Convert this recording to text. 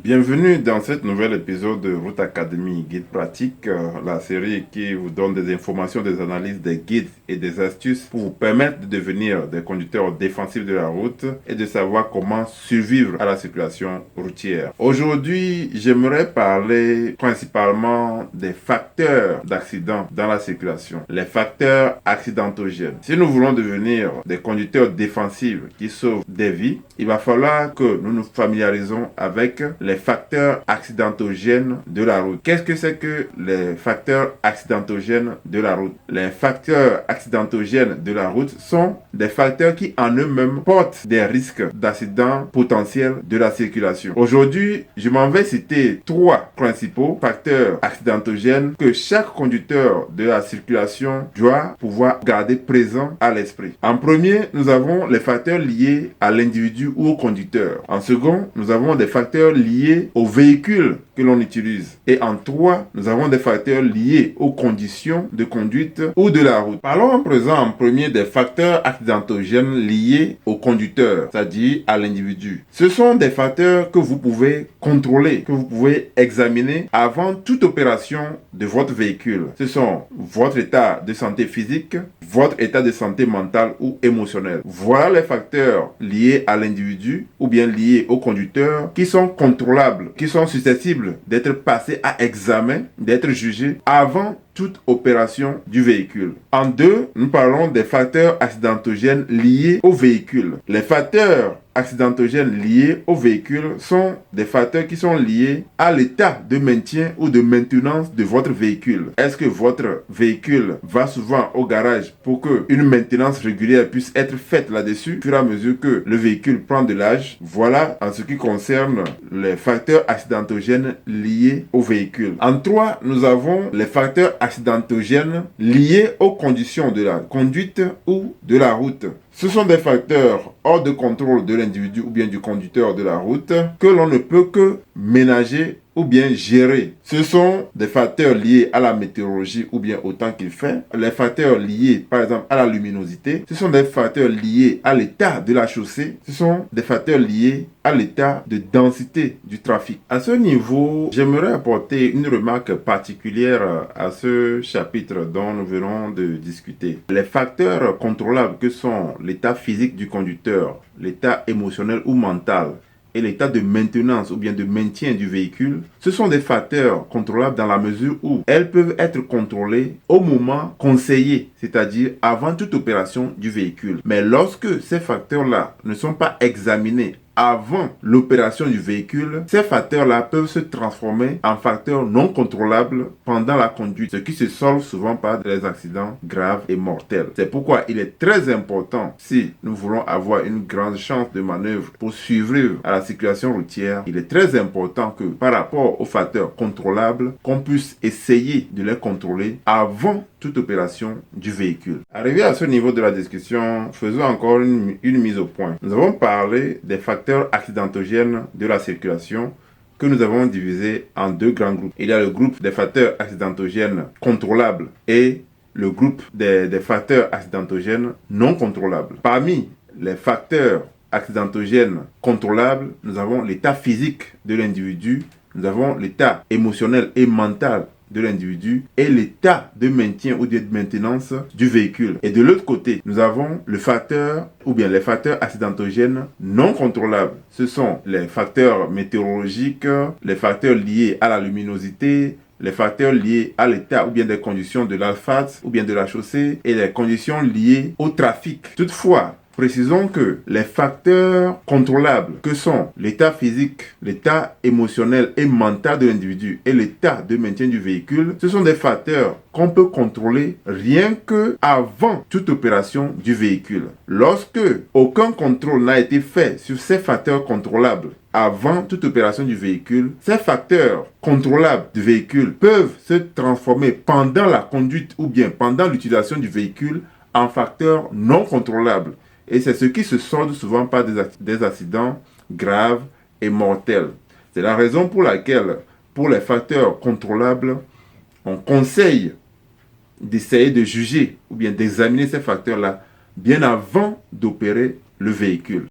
Bienvenue dans cet nouvel épisode de Route Academy Guide Pratique, la série qui vous donne des informations, des analyses, des guides et des astuces pour vous permettre de devenir des conducteurs défensifs de la route et de savoir comment survivre à la circulation routière. Aujourd'hui, j'aimerais parler principalement des facteurs d'accident dans la circulation, les facteurs accidentogènes. Si nous voulons devenir des conducteurs défensifs qui sauvent des vies, il va falloir que nous nous familiarisons avec les facteurs accidentogènes de la route. Qu'est-ce que c'est que les facteurs accidentogènes de la route? Les facteurs accidentogènes de la route sont des facteurs qui en eux-mêmes portent des risques d'accidents potentiels de la circulation. Aujourd'hui, je m'en vais citer trois principaux facteurs accidentogènes que chaque conducteur de la circulation doit pouvoir garder présent à l'esprit. En premier, nous avons les facteurs liés à l'individu ou au conducteur. En second, nous avons des facteurs liés au véhicule que l'on utilise. Et en trois, nous avons des facteurs liés aux conditions de conduite ou de la route. Parlons en présent en premier des facteurs accidentogènes liés au conducteur, c'est-à-dire à l'individu. Ce sont des facteurs que vous pouvez contrôler, que vous pouvez examiner avant toute opération de votre véhicule. Ce sont votre état de santé physique, votre état de santé mentale ou émotionnel. Voilà les facteurs liés à l'individu ou bien liés au conducteur qui sont contrôlables, qui sont susceptibles d'être passés à examen, d'être jugés avant toute opération du véhicule. En deux, nous parlons des facteurs accidentogènes liés au véhicule. Les facteurs accidentogènes liés au véhicule sont des facteurs qui sont liés à l'état de maintien ou de maintenance de votre véhicule. Est-ce que votre véhicule va souvent au garage pour que une maintenance régulière puisse être faite là-dessus au fur et à mesure que le véhicule prend de l'âge? Voilà en ce qui concerne les facteurs accidentogènes liés au véhicule. En trois, nous avons les facteurs accidentogènes liés aux conditions de la conduite ou de la route. Ce sont des facteurs hors de contrôle de l'individu ou bien du conducteur de la route que l'on ne peut que ménager ou bien gérer. Ce sont des facteurs liés à la météorologie ou bien au temps qu'il fait. Les facteurs liés par exemple à la luminosité. Ce sont des facteurs liés à l'état de la chaussée. Ce sont des facteurs liés à l'état de densité du trafic. À ce niveau, j'aimerais apporter une remarque particulière à ce chapitre dont nous venons de discuter. Les facteurs contrôlables que sont l'état physique du conducteur, l'état émotionnel ou mental, et l'état de maintenance ou bien de maintien du véhicule, ce sont des facteurs contrôlables dans la mesure où elles peuvent être contrôlées au moment conseillé, c'est-à-dire avant toute opération du véhicule. Mais lorsque ces facteurs-là ne sont pas examinés avant l'opération du véhicule, ces facteurs-là peuvent se transformer en facteurs non contrôlables pendant la conduite, ce qui se solde souvent par des accidents graves et mortels. C'est pourquoi il est très important, si nous voulons avoir une grande chance de manœuvre pour survivre à la circulation routière, il est très important que par rapport aux facteurs contrôlables, qu'on puisse essayer de les contrôler avant toute opération du véhicule. Arrivé à ce niveau de la discussion, faisons encore une mise au point. Nous avons parlé des facteurs accidentogènes de la circulation que nous avons divisés en deux grands groupes. Il y a le groupe des facteurs accidentogènes contrôlables et le groupe des facteurs accidentogènes non contrôlables. Parmi les facteurs accidentogènes contrôlables, nous avons l'état physique de l'individu, nous avons l'état émotionnel et mental de l'individu et l'état de maintien ou de maintenance du véhicule. Et de l'autre côté, nous avons le facteur ou bien les facteurs accidentogènes non contrôlables. Ce sont les facteurs météorologiques, les facteurs liés à la luminosité, les facteurs liés à l'état ou bien des conditions de l'asphalte ou bien de la chaussée et les conditions liées au trafic. Toutefois, précisons que les facteurs contrôlables que sont l'état physique, l'état émotionnel et mental de l'individu et l'état de maintien du véhicule, ce sont des facteurs qu'on peut contrôler rien que avant toute opération du véhicule. Lorsque aucun contrôle n'a été fait sur ces facteurs contrôlables avant toute opération du véhicule, ces facteurs contrôlables du véhicule peuvent se transformer pendant la conduite ou bien pendant l'utilisation du véhicule en facteurs non contrôlables. Et c'est ce qui se solde souvent par des accidents graves et mortels. C'est la raison pour laquelle, pour les facteurs contrôlables, on conseille d'essayer de juger ou bien d'examiner ces facteurs-là bien avant d'opérer le véhicule.